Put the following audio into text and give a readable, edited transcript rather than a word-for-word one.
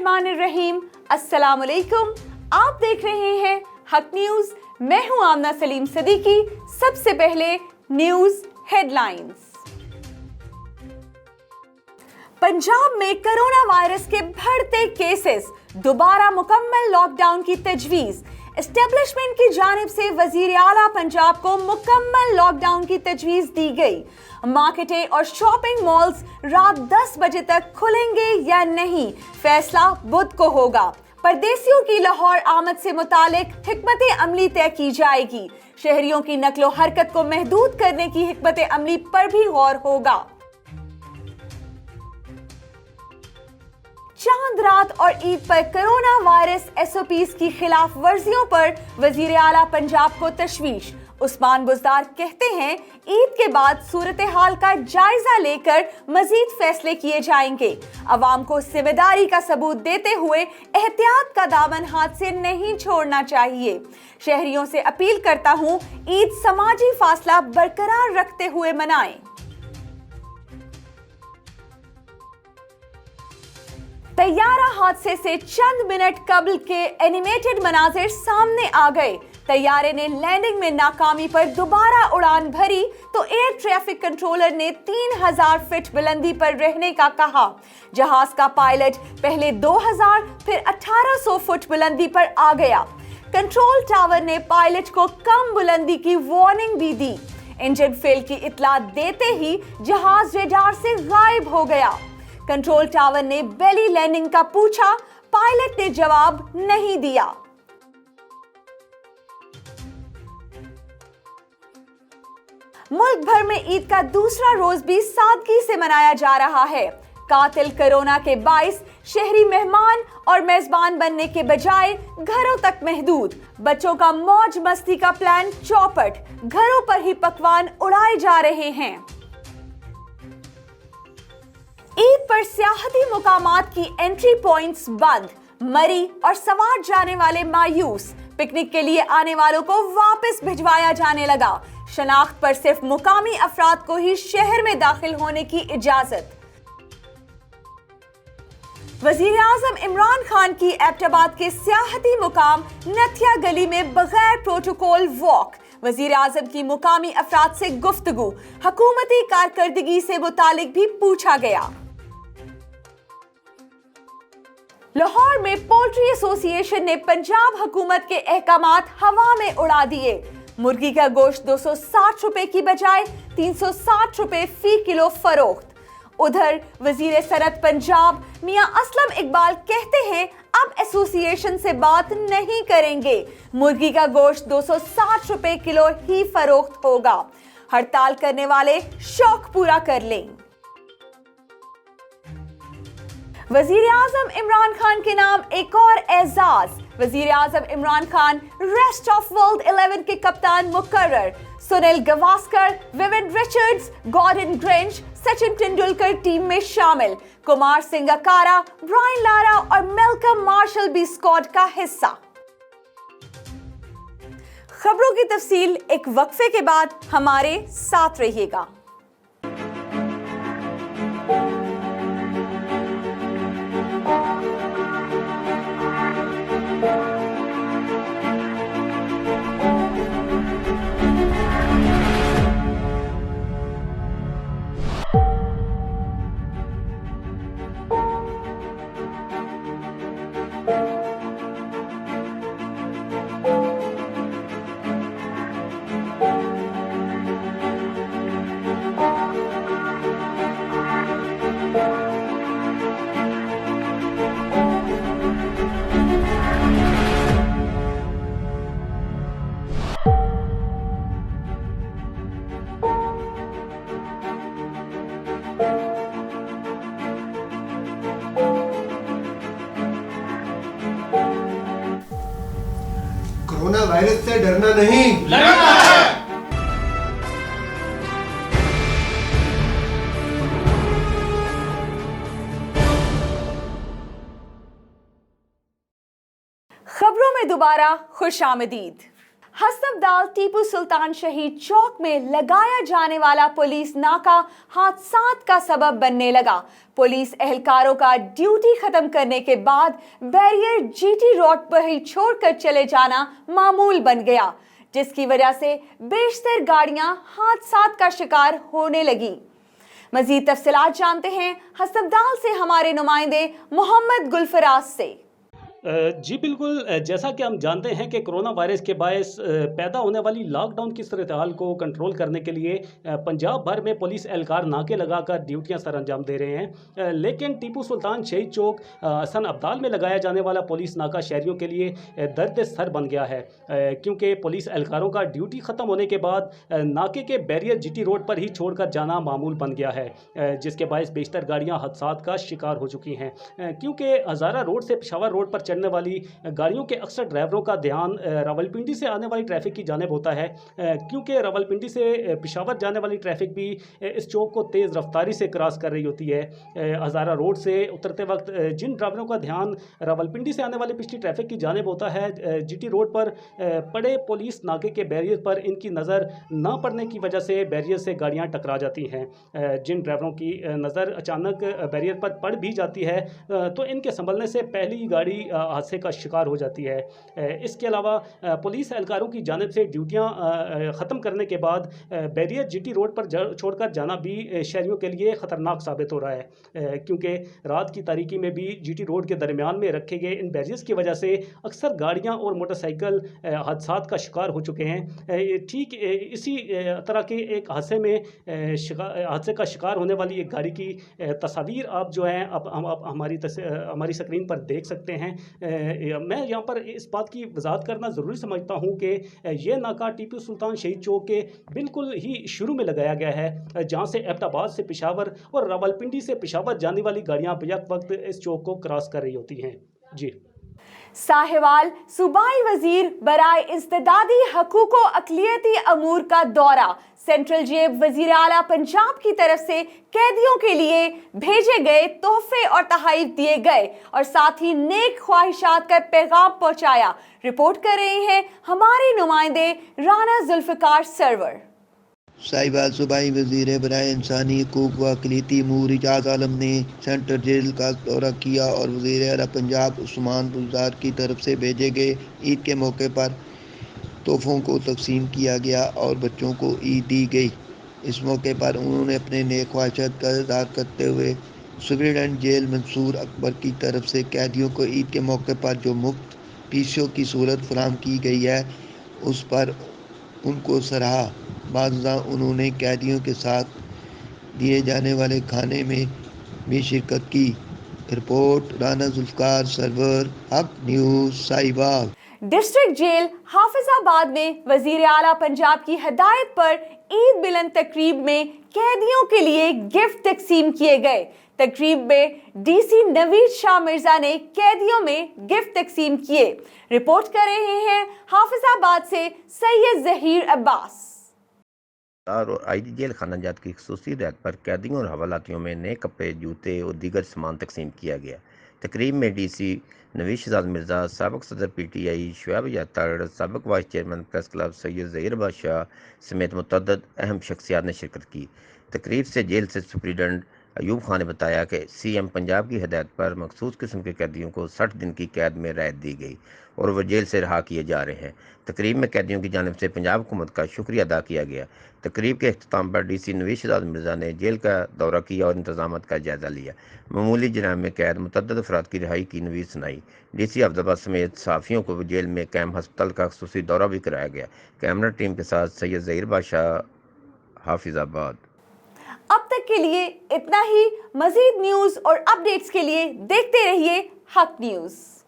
बिस्मिल्लाहिर्रहमानिर्रहीम। अस्सलाम वालेकुम। आप देख रहे हैं हक न्यूज। मैं हूं आमना सलीम सदीकी। सबसे पहले न्यूज हेडलाइंस। पंजाब में कोरोना वायरस के बढ़ते केसेस, दोबारा मुकम्मल लॉकडाउन की तजवीज। एस्टेब्लिशमेंट की जानिब से वजीर आला पंजाब को मुकम्मल लॉकडाउन की तजवीज दी गई। मार्केटें और शॉपिंग मॉल्स रात 10 बजे तक खुलेंगे या नहीं, फैसला बुध को होगा। परदेसियों की लाहौर आमद से मुतालिक हिकमत अमली तय की जाएगी। शहरियों की नकलो हरकत को महदूद करने की हिकमत अमली पर भी गौर होगा। चांद रात और ईद पर कोरोना वायरस एसओपीज की खिलाफ वर्जियों पर वजीर आला पंजाब को तशवीश। उस्मान बुज़दार कहते हैं, ईद के बाद सूरत हाल का जायजा लेकर मजीद फैसले किए जाएंगे। अवाम को जिम्मेदारी का सबूत देते हुए एहतियात का दामन हाथ से नहीं छोड़ना चाहिए। शहरियों से अपील करता हूं, ईद समाजी फासला बरकरार रखते हुए मनाएं। तैयारा हादसे से चंद मिनट कबल के एनिमेटेड मनाजिर सामने आ गए। तैयारे ने लैंडिंग में नाकामी पर दोबारा उड़ान भरी तो एयर ट्रैफिक कंट्रोलर ने 3000 फीट बुलंदी पर रहने का कहा। जहाज का पायलट पहले 2000 फिर 1800 फुट बुलंदी पर आ गया। कंट्रोल टावर ने पायलट को कम बुलंदी की वार्निंग भी दी। इंजन फेल की इत्तला देते ही जहाज रेडार से गायब हो गया। कंट्रोल टावर ने बेली लैंडिंग का पूछा, पायलट ने जवाब नहीं दिया। मुल्क भर में ईद का दूसरा रोज भी सादगी से मनाया जा रहा है। कातिल कोरोना के बाइस शहरी मेहमान और मेजबान बनने के बजाय घरों तक महदूद। बच्चों का मौज मस्ती का प्लान चौपट, घरों पर ही पकवान उड़ाए जा रहे हैं। ईद पर सियाहती मुकामात की एंट्री पॉइंट्स बंद, मरी और सवार जाने वाले मायूस। पिकनिक के लिए आने वालों को वापस भिजवाया जाने लगा। शनाख्त पर सिर्फ मुकामी अफराद को ही शहर में दाखिल होने की इजाजत। वजीर आजम इमरान खान की एबटाबाद के सियाहती मुकाम नथिया गली में बगैर प्रोटोकॉल वॉक। वजीर आजम की मुकामी अफराद से गुफ्तगू, हुकूमती कारकर्दगी से मुतालिक भी पूछा गया। लाहौर में पोल्ट्री एसोसिएशन ने पंजाब हुकूमत के अहकामात हवा में उड़ा दिए। मुर्गी का गोश्त 260 रुपए की बजाय 360 रुपए फी किलो फरोख्त। उधर वजीर सनत पंजाब मियां असलम इकबाल कहते हैं, अब एसोसिएशन से बात नहीं करेंगे। मुर्गी का गोश्त 260 रुपए किलो ही फरोख्त होगा। हड़ताल करने वाले शौक पूरा कर लें। वजीर आजम इमरान खान के नाम एक और एजाज। वजीर आजम Imran Khan rest of world 11 के कप्तान मुकर्रर। Sunil Gavaskar, Vivian Richards, Gordon Greenidge, Sachin Tendulkar team में शामिल। कुमार संगकारा, ब्रायन लारा और मेलकम मार्शल भी स्क्वाड का हिस्सा। खबरों की तफसील एक वक्फे के बाद हमारे साथ रहिएगा। कोरोना वायरस से डरना नहीं, लड़ना है। खबरों में दोबारा खुश आमदीद। हसनबदाल टीपू सुल्तान शहीद चौक में लगाया जाने वाला पुलिस नाका हादसात का सबब बनने लगा। पुलिस एहलकारों का ड्यूटी खत्म करने के बाद बैरियर जीटी रोड पर ही छोड़कर चले जाना मामूल बन गया, जिसकी वजह से बेशतर गाड़ियां हादसात का शिकार होने लगी। मजीद तफसीलात जानते हैं हसनबदाल से हमारे नुमाइंदे मोहम्मद गुलफराज से। जी बिल्कुल, जैसा कि हम जानते हैं कि कोरोना वायरस के बायस पैदा होने वाली लॉकडाउन की सूरत हाल को कंट्रोल करने के लिए पंजाब भर में पुलिस एहलकार नाके लगाकर ड्यूटियां सर अंजाम दे रहे हैं। लेकिन टीपू सुल्तान शहीद चौक हसन अब्दाल में लगाया जाने वाला पुलिस नाका शहरियों के लिए दर्द सर बन गया है, क्योंकि पुलिस एहलकारों का ड्यूटी ख़त्म होने के बाद नाके के बैरियर जीटी रोड पर ही छोड़कर जाना मामूल बन गया है, जिसके बायस बेशतर गाड़ियाँ हादसात का शिकार हो चुकी हैं। क्योंकि हज़ारा रोड से पेशावर रोड पर चढ़ने वाली गाड़ियों के अक्सर ड्राइवरों का ध्यान रावलपिंडी से आने वाली ट्रैफिक की जानिब होता है, क्योंकि रावलपिंडी से पेशावर जाने वाली ट्रैफिक भी इस चौक को तेज़ रफ्तारी से क्रॉस कर रही होती है। हज़ारा रोड से उतरते वक्त जिन ड्राइवरों का ध्यान रावलपिंडी से आने वाली पिछली ट्रैफिक की जानिब होता है, जीटी रोड पर पड़े पुलिस नाके के बैरियर पर इनकी नज़र ना पड़ने की वजह से बैरियर से गाड़ियाँ टकरा जाती हैं। जिन ड्राइवरों की नज़र अचानक बैरियर पर पड़ भी जाती है तो इनके संभलने से पहली गाड़ी हादसे का शिकार हो जाती है। इसके अलावा पुलिस एहलकारों की जानिब से ड्यूटियां ख़त्म करने के बाद बैरियर जीटी रोड पर छोड़कर जाना भी शहरियों के लिए ख़तरनाक साबित हो रहा है, क्योंकि रात की तारीकी में भी जीटी रोड के दरमियान में रखे गए इन बैरियर्स की वजह से अक्सर गाड़ियां और मोटरसाइकिल हादसात का शिकार हो चुके हैं। ठीक इसी तरह के एक हादसे का शिकार होने वाली एक गाड़ी की तस्वीर आप जो हैं अब हमारी स्क्रीन पर देख सकते हैं। मैं यहाँ पर इस बात की वजाहत करना ज़रूरी समझता हूँ कि ये नाका टीपू सुल्तान शहीद चौक के बिल्कुल ही शुरू में लगाया गया है, जहाँ से एबटाबाद से पेशावर और रावलपिंडी से पेशावर जाने वाली गाड़ियाँ बेवक्त वक्त इस चौक को क्रॉस कर रही होती हैं। जी। साहिवाल सूबाई वजीर बराए इस्तेदादी हकूक़ो अक़लियती अमूर का दौरा। सेंट्रल जेब वजीर आला पंजाब की तरफ से कैदियों के लिए भेजे गए तोहफे और तोहफ़े दिए गए और साथ ही नेक ख्वाहिशात का पैगाम पहुंचाया। रिपोर्ट कर रहे हैं हमारे नुमाइंदे राना जुल्फ़िकार सरवर। साहिवाल सूबाई वज़ीर बराए इंसानी हकूक़ व अक़लियती अमूर इजाज़ आलम ने सेंट्रल जेल का दौरा किया और वज़ीर आला पंजाब उस्मान बुज़दार की तरफ से भेजे गए ईद के मौके पर तोहफ़ों को तकसीम किया गया और बच्चों को ईद दी गई। इस मौके पर उन्होंने अपने नेक ख्वाहिशात का इज़हार करते हुए सुप्रीडेंट जेल मंसूर अकबर की तरफ से कैदियों को ईद के मौके पर जो मुफ्त पीसीओ की सूरत फराहम की गई है उस पर उनको सराहा। बाज़ उन्होंने कैदियों के साथ दिए जाने वाले खाने में भी शिरकत की। Report Rana Zulfiqar Sarwar, Haq News, Sahiwal. District jail Hafizabad में वजीर आला पंजाब की हिदायत पर ईद मिलन तकरीब में कैदियों के लिए गिफ्ट तकसीम किए गए। तकरीब में डीसी नवीद शाह मिर्जा ने कैदियों में गिफ्ट तकसीम किए। रिपोर्ट कर रहे हैं हाफिजाबाद से सैयद ज़हीर अब्बास। और आईजी जेल खाना जात की खसूसी हिदायत पर कैदियों और हवालातियों में नए कपड़े, जूते और दीगर सामान तकसीम किया गया। तकरीब में डीसी नवीद शाह मिर्ज़ा, साबिक़ सदर पीटीआई शुएब याताड़, साबिक़ vice chairman press club Syed Zaheer Badshah समेत मुतअद्दिद अहम शख्सियात ने शिरकत की। तकरीब से जेल से सुप्रीडेंट अयूब खान ने बताया कि सीएम पंजाब की हिदायत पर मखसूस किस्म के कैदियों को 60 दिन की कैद में राहत दी गई और वह जेल से रहा किए जा रहे हैं। तकरीब में कैदियों की जानिब से पंजाब हुकूमत का शुक्रिया अदा किया गया। तकरीब के अख्ताम पर डीसी नवीद शाह मिर्ज़ा ने जेल का दौरा किया और इंतजामात का जायज़ा लिया। मामूली जराइम में कैद मुतअद्दिद अफराद की रिहाई की नवीद सुनाई। डीसी अब्दाबाद समेत सहाफ़ियों को जेल में कैम हस्पताल का खसूसी दौरा भी कराया गया। कैमरा टीम के साथ सैयद ज़हीर बादशाह, हाफिजाबाद। अब तक के लिए इतना ही। मजीद न्यूज़ और अपडेट्स के लिए देखते रहिए हक न्यूज़।